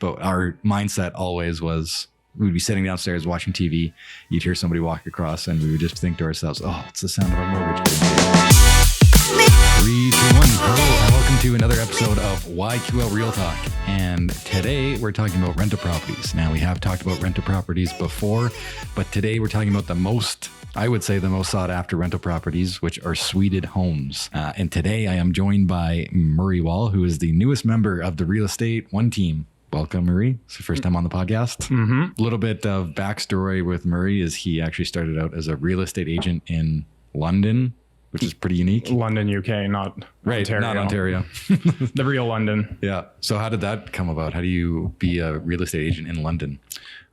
but our mindset always was we'd be sitting downstairs watching TV. You'd hear somebody walk across and we would just think to ourselves, oh, it's the sound of our mortgage. 3, 2, 1. Hello, and welcome to another episode of YQL Real Talk. And today we're talking about rental properties. Now, we have talked about rental properties before, but today we're talking about the most sought after rental properties, which are suited homes. And today I am joined by Murray Wall, who is the newest member of the Real Estate One team. Welcome, Murray. It's the first time on the podcast. A little bit of backstory with Murray is he actually started out as a real estate agent in London, which is pretty unique. London, UK, not Ontario. Not Ontario. The real London. Yeah. So how did that come about? How do you be a real estate agent in London?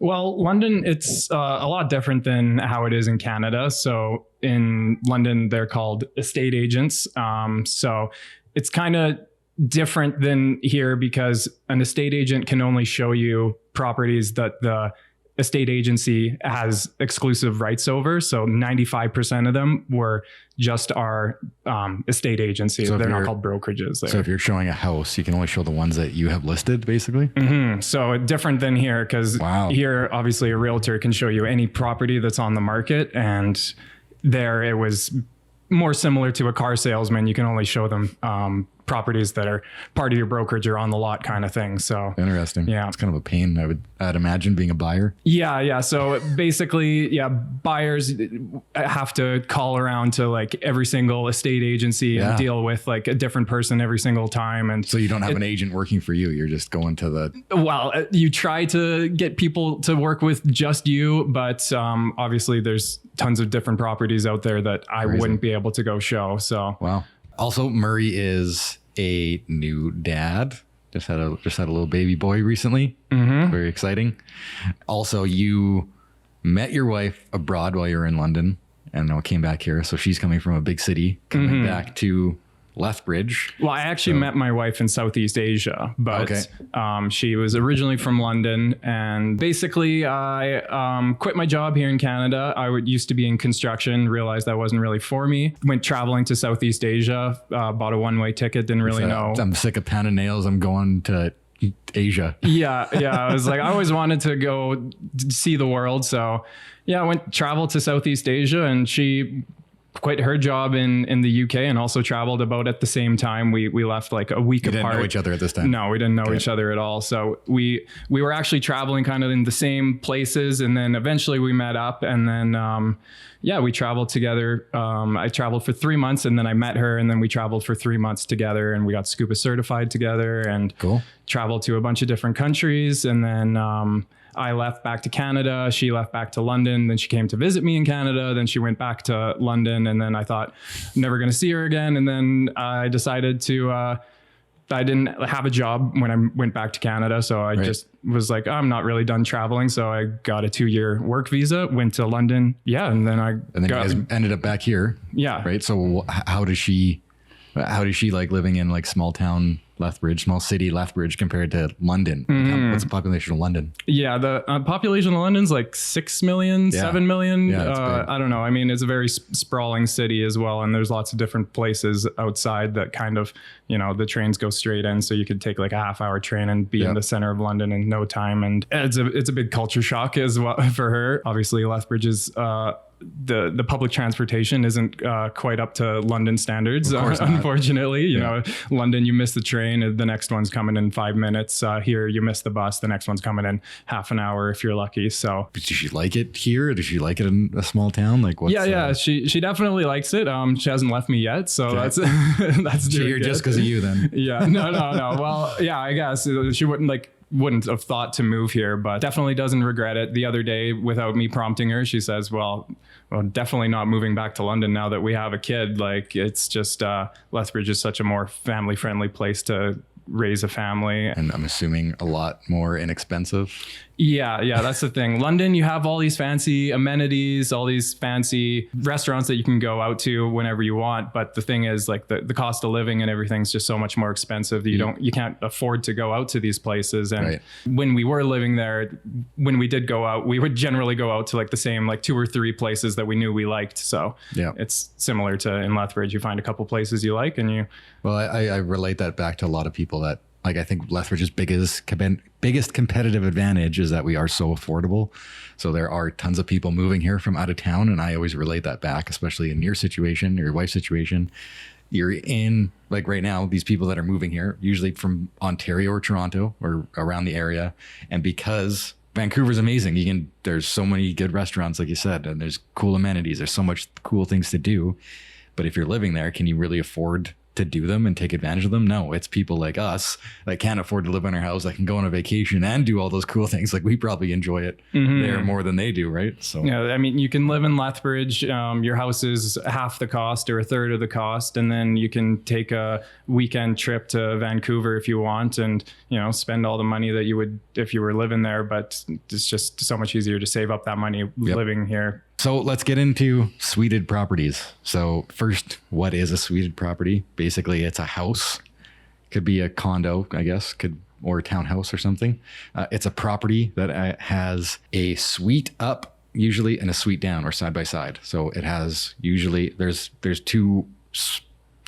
Well, London, it's a lot different than how it is in Canada. So in London, they're called estate agents. So it's kind of different than here because an estate agent can only show you properties that the estate agency has exclusive rights over. So 95% of them were just our estate agency. So they're not called brokerages there. So if you're showing a house, you can only show the ones that you have listed, basically? So different than here, because here, obviously, a realtor can show you any property that's on the market. And there it was more similar to a car salesman. You can only show them properties that are part of your brokerage or on the lot kind of thing. So interesting. Yeah. It's kind of a pain, I'd imagine, being a buyer. Yeah. So basically, buyers have to call around to like every single estate agency and deal with like a different person every single time. And so you don't have an agent working for you. You're just going to the... Well, you try to get people to work with just you, but obviously there's tons of different properties out there that I wouldn't be able to go show. So wow. Also, Murray is a new dad. Just had a little baby boy recently. Very exciting. Also, you met your wife abroad while you were in London and now came back here. So she's coming from a big city, coming back to Lethbridge. Well, I actually met my wife in Southeast Asia, but she was originally from London. And basically, I quit my job here in Canada. I used to be in construction, realized that wasn't really for me. Went traveling to Southeast Asia, bought a one-way ticket, didn't really know. I'm sick of pounding nails. I'm going to Asia. Yeah. I was like, I always wanted to go see the world. So I went travel to Southeast Asia, and she quit her job in the UK and also traveled about at the same time. We left like a week apart. You didn't know each other at this time? No, we didn't know each other at all. So we were actually traveling kind of in the same places, and then eventually we met up, and then we traveled together. I traveled for 3 months, and then I met her, and then we traveled for 3 months together, and we got scuba certified together and traveled to a bunch of different countries. And then I left back to Canada. She left back to London. Then she came to visit me in Canada. Then she went back to London. And then I thought, I'm never going to see her again. And then I decided to, I didn't have a job when I went back to Canada. So I just was like, I'm not really done traveling. So I got a 2-year work visa, went to London. Yeah. And then you guys ended up back here. Yeah. Right. So how does she like living in like small city Lethbridge compared to London? What's the population of London? Yeah, the population of London's like 6 million, 7 million. Yeah, I don't know. I mean, it's a very sprawling city as well. And there's lots of different places outside that kind of, the trains go straight in. So you could take like a half-hour train and be in the center of London in no time. And it's a big culture shock as well for her. Obviously, Lethbridge is... the public transportation isn't quite up to London standards, unfortunately. You know, London, you miss the train, the next one's coming in 5 minutes. Here, you miss the bus, the next one's coming in half an hour if you're lucky. So, but does she like it here? Does she like it in a small town? Like, what's she definitely likes it. She hasn't left me yet, so that's so you're just because of you then. No. Well, I guess she wouldn't have thought to move here, but definitely doesn't regret it. The other day, without me prompting her, she says, well, definitely not moving back to London now that we have a kid. Like, it's just Lethbridge is such a more family friendly place to raise a family. And I'm assuming a lot more inexpensive. Yeah, that's the thing. London, you have all these fancy amenities, all these fancy restaurants that you can go out to whenever you want. But the thing is, like, the cost of living and everything's just so much more expensive that you can't afford to go out to these places. And when we were living there, when we did go out, we would generally go out to like the same like 2 or 3 places that we knew we liked. So it's similar to in Lethbridge. You find a couple places you like and you... Well, I relate that back to a lot of people that Like I think Lethbridge's biggest competitive advantage is that we are so affordable. So there are tons of people moving here from out of town. And I always relate that back, especially in your situation, or your wife's situation. You're in, like right now, these people that are moving here, usually from Ontario or Toronto or around the area. And because Vancouver's amazing, there's so many good restaurants, like you said, and there's cool amenities. There's so much cool things to do. But if you're living there, can you really afford to do them and take advantage of them? No, it's people like us that can't afford to live in our house, that can go on a vacation and do all those cool things. Like we probably enjoy it there more than they do, right? So yeah, I mean, you can live in Lethbridge. Your house is half the cost or a third of the cost, and then you can take a weekend trip to Vancouver if you want, and spend all the money that you would if you were living there. But it's just so much easier to save up that money living here. So let's get into suited properties. So first, what is a suited property? Basically, it's a house. Could be a condo, I guess, or a townhouse or something. It's a property that has a suite up, usually, and a suite down, or side by side. So it has usually there's two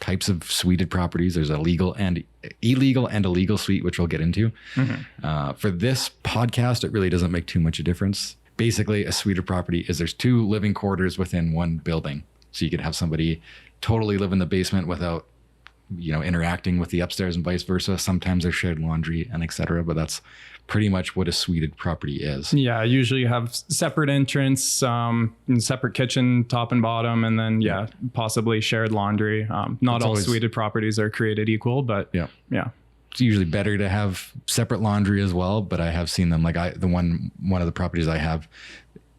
types of suited properties. There's a legal and illegal and a legal suite, which we'll get into. For this podcast, it really doesn't make too much a difference. Basically, a suited property is there's two living quarters within one building. So you could have somebody totally live in the basement without, interacting with the upstairs and vice versa. Sometimes there's shared laundry and et cetera, but that's pretty much what a suited property is. Yeah, usually you have separate entrance, separate kitchen, top and bottom, and then possibly shared laundry. Not all suited properties are created equal, but yeah. It's usually better to have separate laundry as well, but I have seen them like one of the properties I have,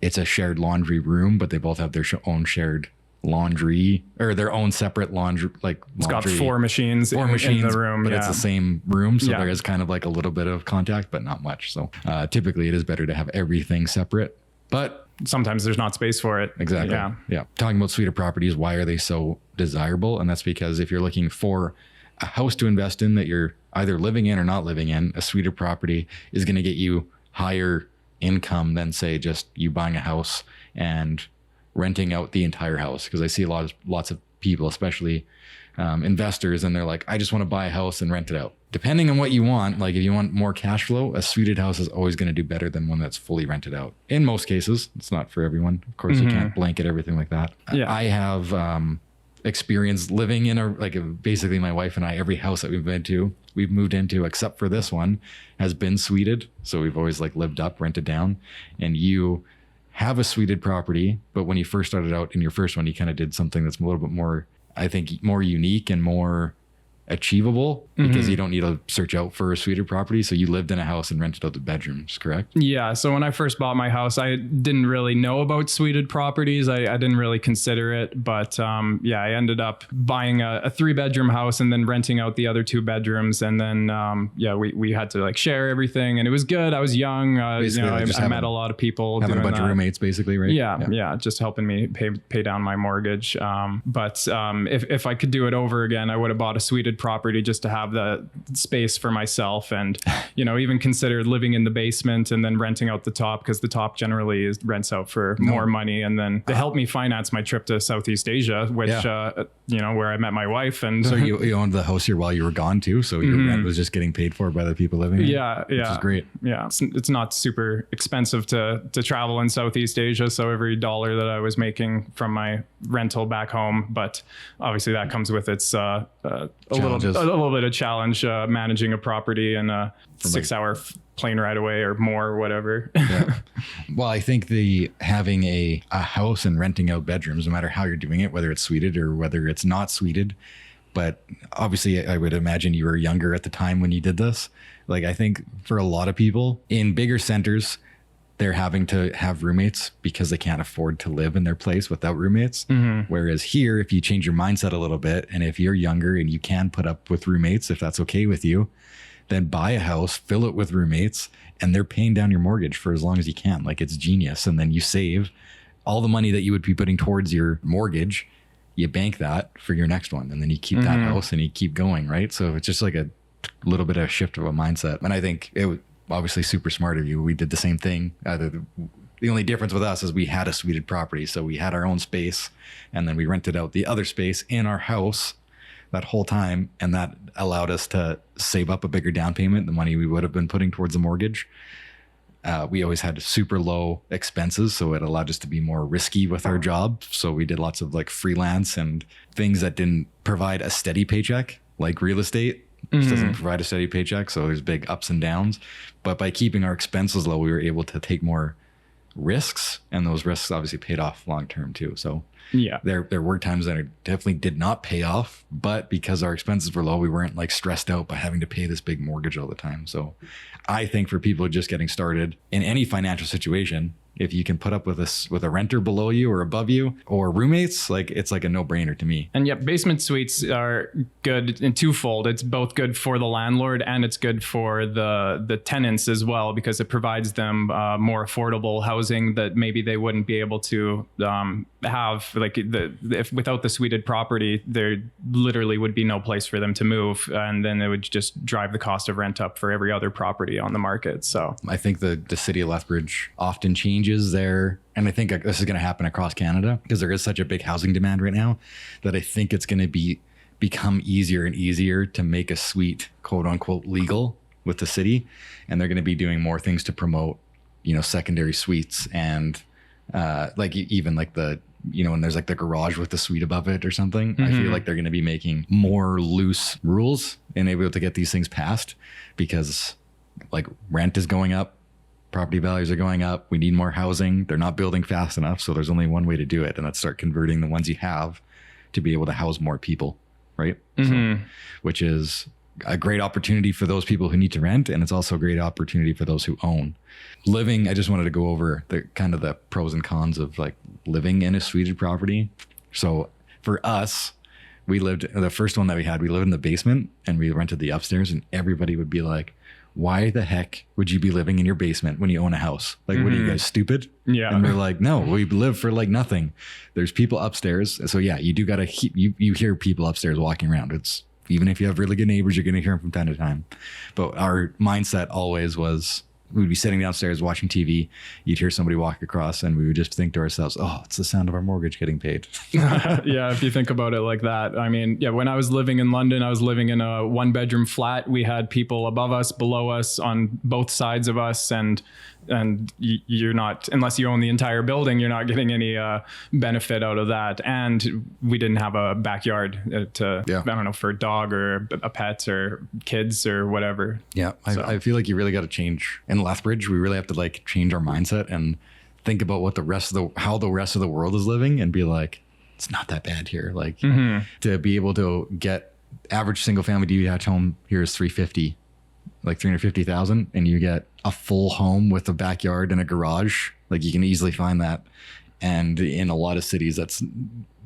it's a shared laundry room, but they both have their own shared laundry or their own separate laundry. It's got four machines in the room, but it's the same room. So there is kind of like a little bit of contact, but not much. So typically it is better to have everything separate, but sometimes there's not space for it. Exactly. Yeah. Talking about suited properties, why are they so desirable? And that's because if you're looking for a house to invest in that you're either living in or not living in, a suited property is going to get you higher income than say just you buying a house and renting out the entire house. Because I see lots of people, especially investors, and they're like, I just want to buy a house and rent it out. Depending on what you want, like if you want more cash flow, a suited house is always going to do better than one that's fully rented out. In most cases, it's not for everyone. Of course, you can't blanket everything like that. Yeah. I have experience living in basically my wife and I, every house that we've moved into except for this one has been suited. So we've always lived up, rented down. And you have a suited property, but when you first started out in your first one, you kind of did something that's a little bit more, I think, more unique and more achievable because you don't need to search out for a suited property. So you lived in a house and rented out the bedrooms, correct? Yeah. So when I first bought my house, I didn't really know about suited properties. I didn't really consider it, but I ended up buying a 3-bedroom house and then renting out the other 2 bedrooms. And then, we had to share everything, and it was good. I was young. I met a lot of people. Having a bunch of roommates basically, right? Yeah. Just helping me pay down my mortgage. But if I could do it over again, I would have bought a suited property just to have the space for myself, and even considered living in the basement and then renting out the top, because the top generally rents out for more money. And then to help me finance my trip to Southeast Asia, which where I met my wife. And so you owned the house here while you were gone too, so your rent was just getting paid for by the people living here. Which is great. It's not super expensive to travel in Southeast Asia, so every dollar that I was making from my rental back home, but obviously that comes with its a little bit of challenge managing a property and a 6-hour plane ride away or more or whatever. Well, I think having a house and renting out bedrooms, no matter how you're doing it, whether it's suited or whether it's not suited, but obviously I would imagine you were younger at the time when you did this. I think for a lot of people in bigger centers, they're having to have roommates because they can't afford to live in their place without roommates. Whereas here, if you change your mindset a little bit, and if you're younger and you can put up with roommates, if that's okay with you, then buy a house, fill it with roommates, and they're paying down your mortgage for as long as you can. It's genius. And then you save all the money that you would be putting towards your mortgage. You bank that for your next one, and then you keep that house and you keep going, right? So it's just a little bit of a shift of a mindset. And I think it would obviously super smart of you. We did the same thing. The only difference with us is we had a suited property. So we had our own space, and then we rented out the other space in our house that whole time. And that allowed us to save up a bigger down payment, the money we would have been putting towards the mortgage. We always had super low expenses, so it allowed us to be more risky with our job. So we did lots of like freelance and things that didn't provide a steady paycheck, like real estate. Which doesn't provide a steady paycheck. So there's big ups and downs. But by keeping our expenses low, we were able to take more risks, and those risks obviously paid off long term too. So yeah, there were times that it definitely did not pay off, but because our expenses were low, we weren't like stressed out by having to pay this big mortgage all the time. So I think for people just getting started in any financial situation, if you can put up with a renter below you or above you or roommates, like it's like a no-brainer to me. And yep, basement suites are good in twofold. It's both good for the landlord and it's good for the tenants as well, because it provides them more affordable housing that maybe they wouldn't be able to have. Like if without the suited property, there literally would be no place for them to move, and then it would just drive the cost of rent up for every other property on the market. So I think the city of Lethbridge often changes there. And I think this is going to happen across Canada because there is such a big housing demand right now that I think it's going to become easier and easier to make a suite, quote unquote, legal with the city. And they're going to be doing more things to promote, secondary suites and like even like when there's like the garage with the suite above it or something. I feel like they're going to be making more loose rules and able to get these things passed because like rent is going up. Property values are going up. We need more housing. They're not building fast enough. So there's only one way to do it. And that's start converting the ones you have to be able to house more people. Right. So, which is a great opportunity for those people who need to rent. And it's also a great opportunity for those who own. Living, I just wanted to go over the kind of the pros and cons of like living in a suited property. So for us, the first one that we lived in the basement and we rented the upstairs, and everybody would be like, why the heck would you be living in your basement when you own a house? Like, what are you guys, stupid? Yeah. And we're like, no, we live for like nothing. There's people upstairs. So yeah, you do got to you hear people upstairs walking around. It's even if you have really good neighbors, you're going to hear them from time to time. But our mindset always was, we'd be sitting downstairs watching TV. You'd hear somebody walk across and we would just think to ourselves, oh, it's the sound of our mortgage getting paid. Yeah, if you think about it like that. I mean, yeah, when I was living in London, I was living in a 1-bedroom flat. We had people above us, below us, on both sides of us. And you're not, unless you own the entire building, you're not getting any benefit out of that. And we didn't have a backyard I don't know, for a dog or a pet or kids or whatever. Yeah, so. I feel like you really got to change. In Lethbridge, we really have to like change our mindset and think about what how the rest of the world is living and be like, it's not that bad here. Like to be able to get average single family detached home here is $350,000, like $350,000, and you get a full home with a backyard and a garage. Like you can easily find that. And in a lot of cities, that's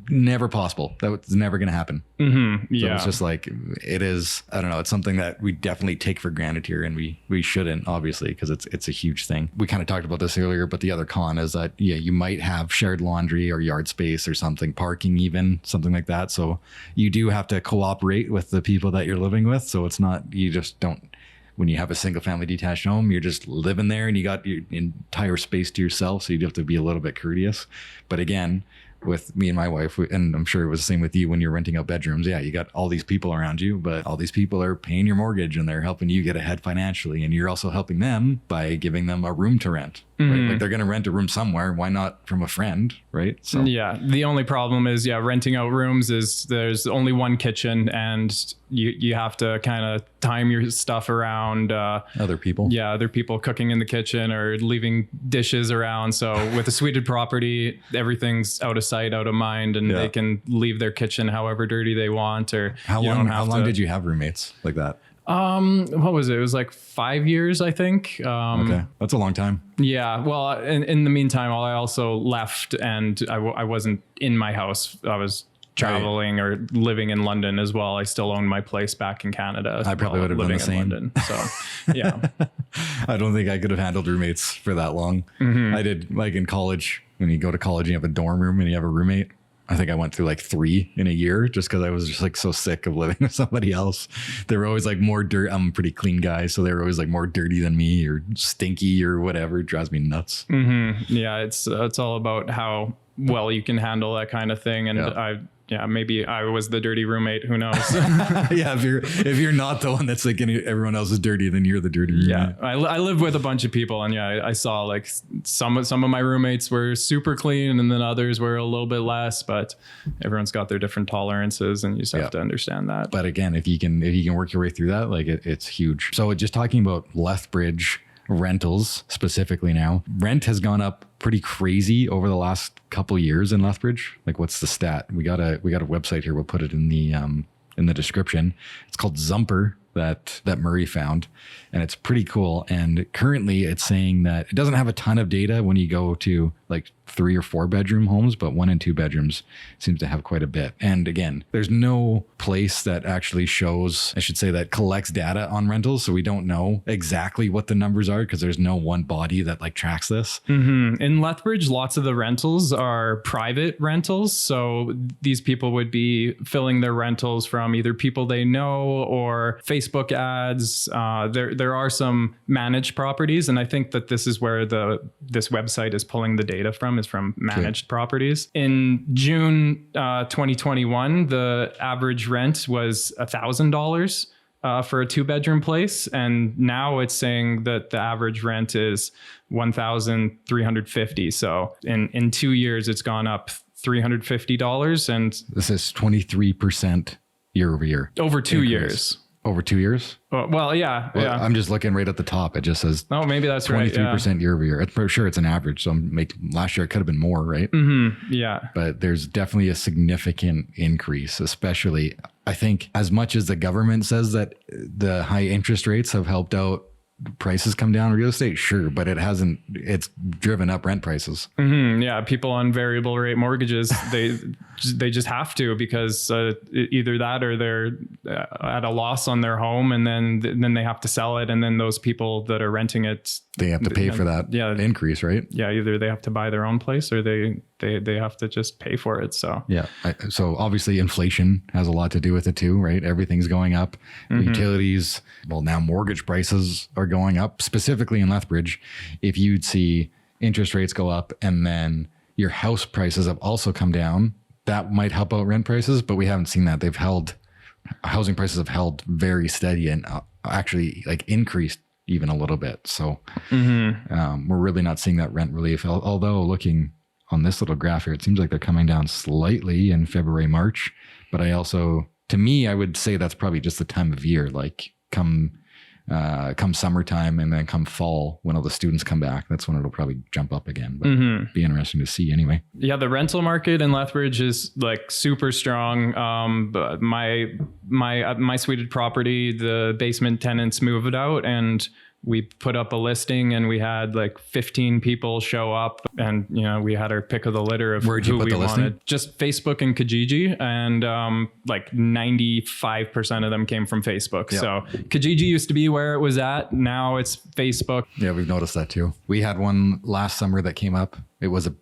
never possible. That's never going to happen. Yeah. So it's just like, it is, I don't know. It's something that we definitely take for granted here, and we shouldn't, obviously, because it's a huge thing. We kind of talked about this earlier, but the other con is that, yeah, you might have shared laundry or yard space or something, parking even, something like that. So you do have to cooperate with the people that you're living with. So it's not, you just don't, when you have a single family detached home, you're just living there and you got your entire space to yourself. So you have to be a little bit courteous. But again, with me and my wife, and I'm sure it was the same with you when you're renting out bedrooms. Yeah, you got all these people around you, but all these people are paying your mortgage and they're helping you get ahead financially. And you're also helping them by giving them a room to rent. Right? Like they're going to rent a room somewhere. Why not from a friend? Right. So yeah. The only problem is, renting out rooms is there's only one kitchen and you have to kind of time your stuff around other people. Yeah. Other people cooking in the kitchen or leaving dishes around. So with a suited property, everything's out of sight, out of mind, and they can leave their kitchen however dirty they want. Or how long did you have roommates like that? What was it? It was like 5 years, I think. Okay. That's a long time. Yeah. Well, in the meantime, I also left and I wasn't in my house. I was traveling or living in London as well. I still own my place back in Canada. I probably would have done the same. London, so yeah. I don't think I could have handled roommates for that long. I did, like in college, when you go to college and you have a dorm room and you have a roommate. I think I went through like 3 in a year just because I was just like so sick of living with somebody else. They were always like more dirt. I'm a pretty clean guy. So they were always like more dirty than me or stinky or whatever. It drives me nuts. Yeah. It's all about how well you can handle that kind of thing. And yeah, maybe I was the dirty roommate. Who knows? Yeah, if you're not the one that's like everyone else is dirty, then you're the dirty roommate. Yeah, I live with a bunch of people, and yeah, I saw like some of my roommates were super clean, and then others were a little bit less. But everyone's got their different tolerances, and you just have to understand that. But again, if you can work your way through that, like it's huge. So just talking about Lethbridge rentals specifically now, rent has gone up pretty crazy over the last couple years in Lethbridge. Like, what's the stat? We got a website here. We'll put it in the description. It's called Zumper that Murray found, and it's pretty cool. And currently it's saying that it doesn't have a ton of data when you go to like 3 or 4 bedroom homes, but 1 and 2 bedrooms seems to have quite a bit. And again, there's no place that actually shows, I should say, that collects data on rentals. So we don't know exactly what the numbers are because there's no one body that like tracks this. Mm-hmm. In Lethbridge, lots of the rentals are private rentals. So these people would be filling their rentals from either people they know or Facebook ads. There are some managed properties. And I think that this is where this website is pulling the data from, is from managed properties. In June 2021, the average rent was $1,000 for a 2-bedroom place. And now it's saying that the average rent is $1,350. So in 2 years, it's gone up $350. And this is 23% year over year. Over 2 years. Over 2 years? Well, yeah. I'm just looking right at the top. It just says, oh, maybe that's 23% year over year. It's for sure it's an average. So last year it could have been more, right? Mm-hmm. Yeah. But there's definitely a significant increase, especially I think as much as the government says that the high interest rates have helped out prices come down in real estate, sure, but it's driven up rent prices. Mm-hmm. Yeah, people on variable rate mortgages, they just have to, because either that or they're at a loss on their home, and then they have to sell it, and then those people that are renting it, they have to pay for that increase, right? Yeah, either they have to buy their own place or they have to just pay for it. So yeah, so obviously inflation has a lot to do with it too, right? Everything's going up. Mm-hmm. Utilities, well, now mortgage prices are going up, specifically in Lethbridge. If you'd see interest rates go up and then your house prices have also come down, that might help out rent prices, but we haven't seen that. Housing prices have held very steady and actually like increased even a little bit. So we're really not seeing that rent relief. Although looking on this little graph here, it seems like they're coming down slightly in February, March. But I would say that's probably just the time of year, like come summertime and then come fall when all the students come back, that's when it'll probably jump up again. But be interesting to see anyway. Yeah, the rental market in Lethbridge is like super strong. But my suited property, the basement tenants moved out, and we put up a listing, and we had like 15 people show up, and we had our pick of the litter of who we wanted. Listing? Just Facebook and Kijiji, and like 95% of them came from Facebook. Yep. So Kijiji used to be where it was at. Now it's Facebook. Yeah, we've noticed that too. We had one last summer that came up. It was a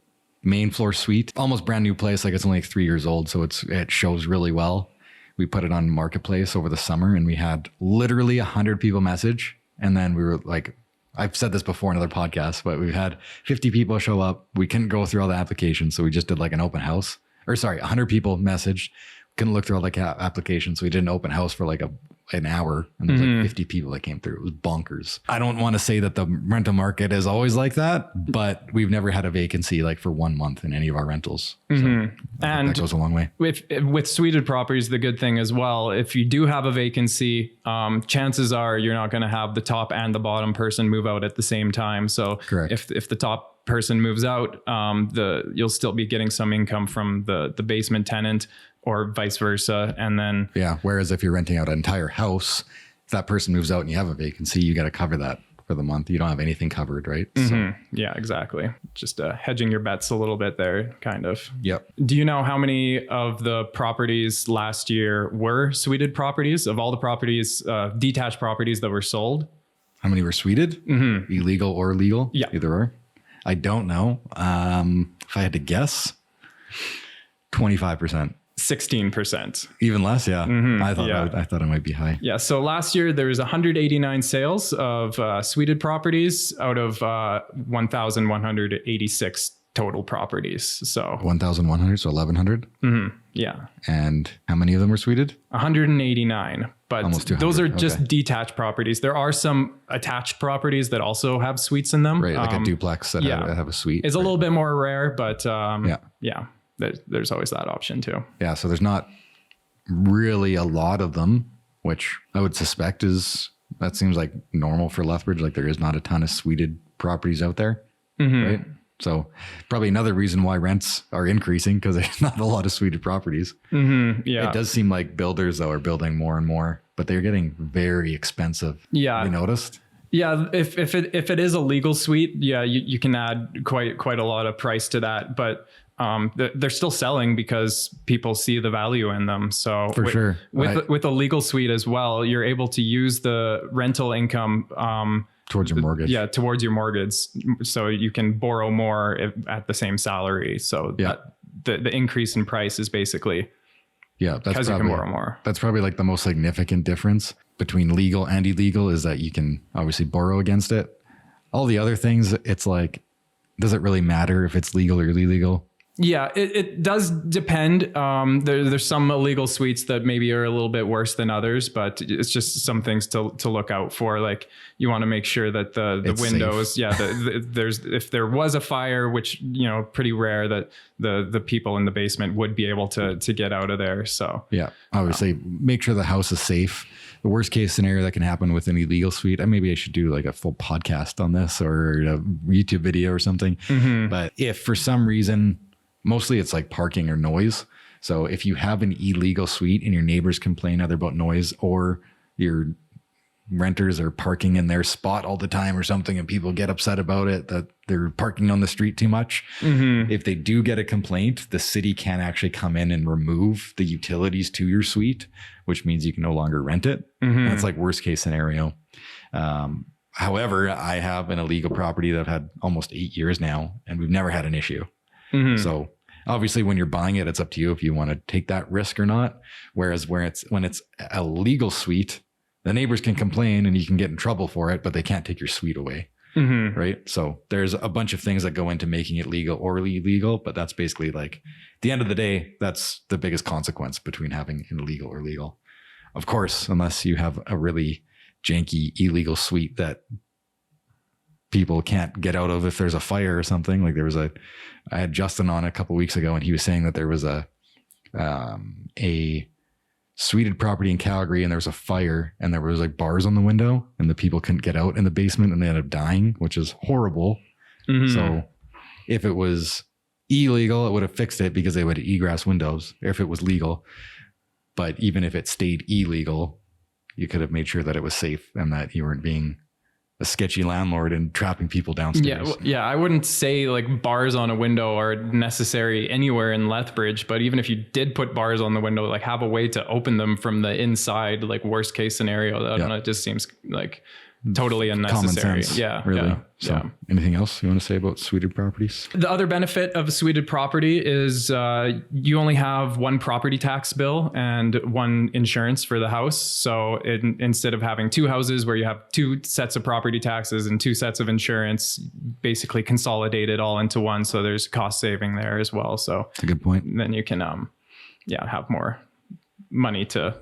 main floor suite, almost brand new place. Like it's only like 3 years old, so it shows really well. We put it on Marketplace over the summer, and we had literally 100 people message. And then we were like, I've said this before in other podcasts, but we've had 50 people show up. We couldn't go through all the applications. So we just did like an open house, 100 people messaged, couldn't look through all the applications. So we did an open house for like an hour, and there was like 50 people that came through. It was bonkers. I don't want to say that the rental market is always like that, but we've never had a vacancy like for 1 month in any of our rentals. So and that goes a long way. With suited properties, the good thing as well, if you do have a vacancy, chances are you're not going to have the top and the bottom person move out at the same time. So if the top person moves out, you'll still be getting some income from the basement tenant, or vice versa. And then whereas if you're renting out an entire house, if that person moves out and you have a vacancy, you got to cover that for the month. You don't have anything covered, right? So. Yeah, exactly. Just hedging your bets a little bit there, kind of. Yep. Do you know how many of the properties last year were suited properties? Of all the properties, detached properties that were sold? How many were suited? Illegal or legal? Yeah. Either or. I don't know. If I had to guess, 25%. 16%. Even less, yeah. I thought it might be high. Yeah. So last year there was 189 sales of suited properties out of 1,186 total properties. So 1,100, so 1,100. yeah, And how many of them were suited? 189, but Almost 200. those are just Okay. detached properties. There are some attached properties that also have suites in them. Right, like a duplex that have a suite. It's a little bit more rare, but Yeah. there's always that option too. Yeah, so there's not really a lot of them, which I would suspect that seems like normal for Lethbridge. Like there is not a ton of suited properties out there, right? So probably another reason why rents are increasing, because there's not a lot of suited properties. Yeah. It does seem like builders though are building more and more, but they're getting very expensive. Yeah. You noticed? Yeah, if it is a legal suite, yeah, you can add quite a lot of price to that, but they're still selling because people see the value in them. So For sure. with a legal suite as well, you're able to use the rental income Towards your mortgage. Yeah, towards your mortgage, so you can borrow more at the same salary. So Yeah. the increase in price is basically Yeah, that's because you can probably, borrow more. that's probably like the most significant difference between legal and illegal is that you can obviously borrow against it. All the other things, it's like, does it really matter if it's legal or illegal? Yeah, it does depend. There's some illegal suites that maybe are a little bit worse than others, but it's just some things to look out for. Like you want to make sure that the It's windows, safe. if there was a fire, which pretty rare, that the people in the basement would be able to get out of there. So Yeah, obviously make sure the house is safe. The worst case scenario that can happen with an illegal suite, and maybe I should do like a full podcast on this or a YouTube video or something. But if for some reason, mostly it's like parking or noise. So if you have an illegal suite and your neighbors complain either about noise or your renters are parking in their spot all the time or something, and people get upset about it, that they're parking on the street too much. If they do get a complaint, the city can actually come in and remove the utilities to your suite, which means you can no longer rent it. That's like worst case scenario. However, I have an illegal property that I've had almost 8 years now, and we've never had an issue. So obviously when you're buying it, it's up to you if you want to take that risk or not. Whereas when it's a legal suite, the neighbors can complain and you can get in trouble for it, but they can't take your suite away. Right. So there's a bunch of things that go into making it legal or illegal, but that's basically like at the end of the day, that's the biggest consequence between having an illegal or legal. Of course, unless you have a really janky illegal suite that people can't get out of if there's a fire or something. Like I had Justin on a couple of weeks ago, and he was saying that there was a suited property in Calgary, and there was a fire, and there was like bars on the window, and the people couldn't get out in the basement, and they ended up dying, which is horrible. So if it was illegal, it would have fixed it because they would have egress windows if it was legal. But even if it stayed illegal, you could have made sure that it was safe and that you weren't being a sketchy landlord and trapping people downstairs. Yeah. I wouldn't say like bars on a window are necessary anywhere in Lethbridge, but even if you did put bars on the window, like have a way to open them from the inside, like worst case scenario. I don't know. It just seems like totally unnecessary. Common sense, yeah. really. Yeah. So anything else you want to say about suited properties? The other benefit of a suited property is you only have one property tax bill and one insurance for the house. So instead of having two houses where you have two sets of property taxes and two sets of insurance, basically consolidate it all into one. So there's cost saving there as well. So That's a good point. then you can have more money to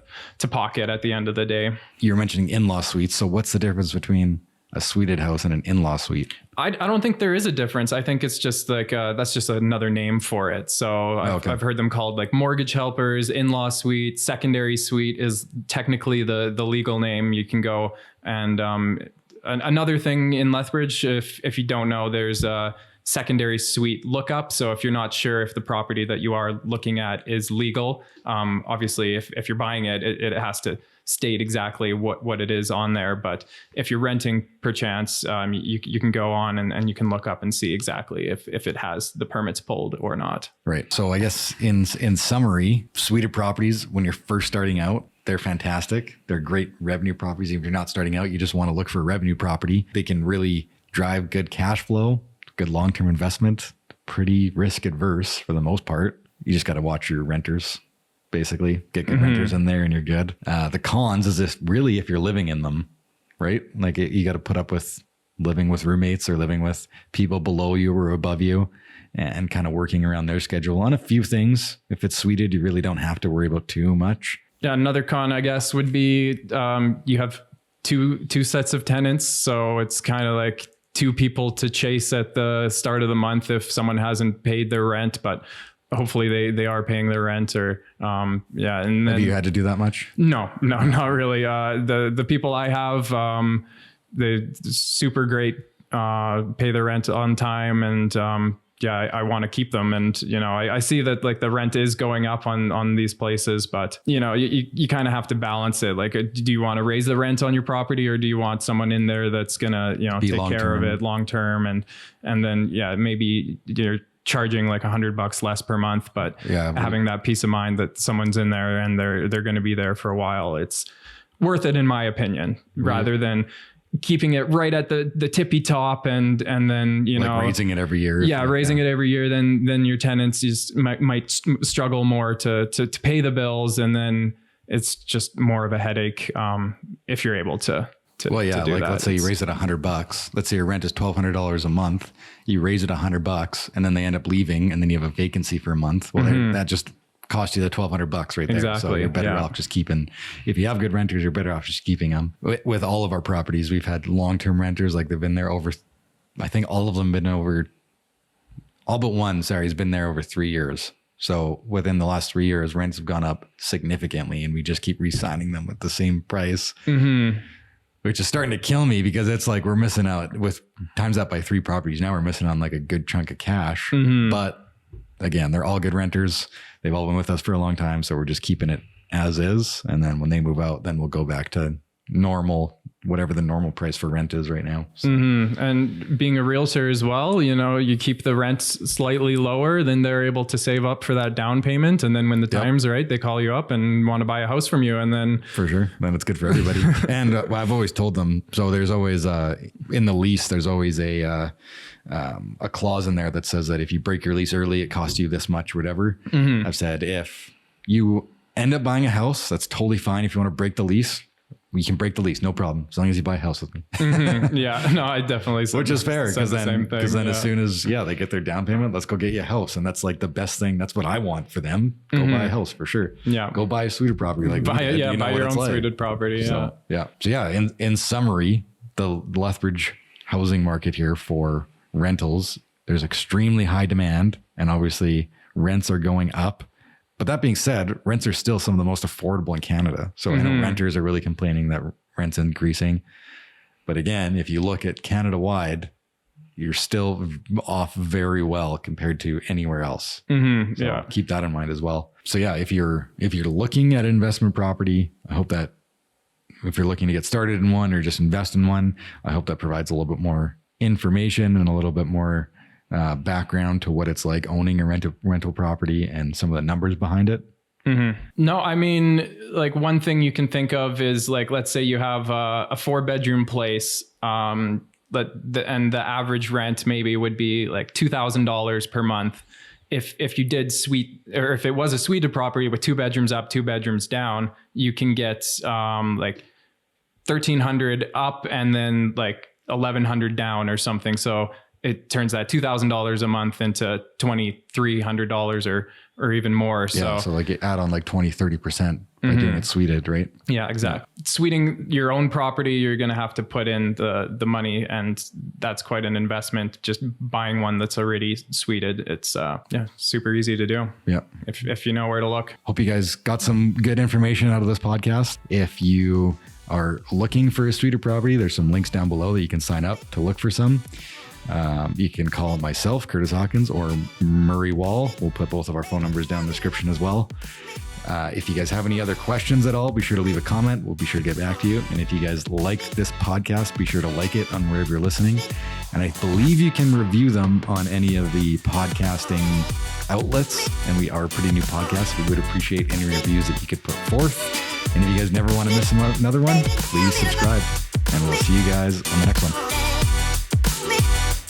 pocket at the end of the day. You're mentioning in-law suites. So what's the difference between a suited house and an in-law suite? I don't think there is a difference. I think it's just like that's just another name for it. So I've heard them called like mortgage helpers, in-law suite, secondary suite is technically the legal name. You can go and another thing in Lethbridge, if you don't know, there's a secondary suite lookup. So if you're not sure if the property that you are looking at is legal, obviously if you're buying it, it has to state exactly what it is on there. But if you're renting perchance, you can go on and you can look up and see exactly if it has the permits pulled or not. Right. So I guess in summary, suited properties, when you're first starting out, they're fantastic. They're great revenue properties. If you're not starting out, you just want to look for a revenue property. They can really drive good cash flow, good long-term investment, pretty risk adverse for the most part. You just got to watch your renters. Basically get good renters in there and you're good. The cons is if you're living in them, right? Like you got to put up with living with roommates or living with people below you or above you, and kind of working around their schedule on a few things. If it's suited, you really don't have to worry about too much. Yeah, another con, I guess, would be you have two sets of tenants. So it's kind of like two people to chase at the start of the month if someone hasn't paid their rent, but hopefully they are paying their rent or, And then, have you had to do that much? No, not really. The people I have, they're super great, pay their rent on time, and I want to keep them. And, I see that like the rent is going up on these places, but you kind of have to balance it. Like, do you want to raise the rent on your property, or do you want someone in there that's going to, take care of it long term? And then, maybe you're charging like $100 less per month, but having that peace of mind that someone's in there and they're going to be there for a while, it's worth it in my opinion, rather than keeping it right at the tippy top and then raising it every year. Raising it every year, then your tenants just might struggle more to pay the bills, and then it's just more of a headache if you're able to do that. Let's say you raise it $100. Let's say your rent is $1,200 a month. You raise it $100, and then they end up leaving, and then you have a vacancy for a month. Well, that just cost you the $1,200 right there. Exactly. So you're better off just keeping, if you have good renters, you're better off just keeping them. With all of our properties, we've had long-term renters, like they've been there over, I think all of them been over, all but one, has been there over 3 years. So within the last 3 years, rents have gone up significantly, and we just keep re-signing them with the same price, which is starting to kill me, because it's like we're missing out with times that by 3 properties. Now we're missing on like a good chunk of cash, but again, they're all good renters. They've all been with us for a long time. So we're just keeping it as is. And then when they move out, then we'll go back to normal, whatever the normal price for rent is right now. So. And being a realtor as well, you keep the rent slightly lower, then they're able to save up for that down payment. And then when the time's right, they call you up and want to buy a house from you. And then for sure, then it's good for everybody. And I've always told them, so there's always in the lease, there's always a clause in there that says that if you break your lease early, it costs you this much, whatever. I've said, if you end up buying a house, that's totally fine. If you want to break the lease, we can break the lease, no problem, as long as you buy a house with me. No, I definitely said, which is fair, because then as soon as they get their down payment, let's go get you a house, and that's like the best thing. That's what I want for them. Go buy a house for sure. Go buy a suited property. Like buy your own suited property. So in summary, the Lethbridge housing market here for rentals, there's extremely high demand, and obviously rents are going up. But that being said, rents are still some of the most affordable in Canada. So I know renters are really complaining that rent's increasing. But again, if you look at Canada wide, you're still off very well compared to anywhere else. So keep that in mind as well. So if you're looking at an investment property, I hope that if you're looking to get started in one or just invest in one, I hope that provides a little bit more information and a little bit more background to what it's like owning a rental property and some of the numbers behind it. No, I mean, like one thing you can think of is like, let's say you have a 4-bedroom place, and the average rent maybe would be like $2,000 per month. If you did or if it was a suited property with 2 bedrooms up, 2 bedrooms down, you can get like $1,300 up and then like $1,100 down or something. So it turns that $2,000 a month into $2,300 or even more. So like you add on like 20-30% by doing it suited, right? Yeah, exactly. Suiting your own property, you're going to have to put in the money, and that's quite an investment. Just buying one that's already suited, it's super easy to do. Yeah, if you know where to look. Hope you guys got some good information out of this podcast. If you are looking for a suited property, there's some links down below that you can sign up to look for some. You can call myself, Kurtis Hawkins, or Murray Wall. We'll put both of our phone numbers down in the description as well. If you guys have any other questions at all, be sure to leave a comment. We'll be sure to get back to you. And if you guys liked this podcast, be sure to like it on wherever you're listening. And I believe you can review them on any of the podcasting outlets. And we are a pretty new podcast. We would appreciate any reviews that you could put forth. And if you guys never want to miss another one, please subscribe. And we'll see you guys on the next one.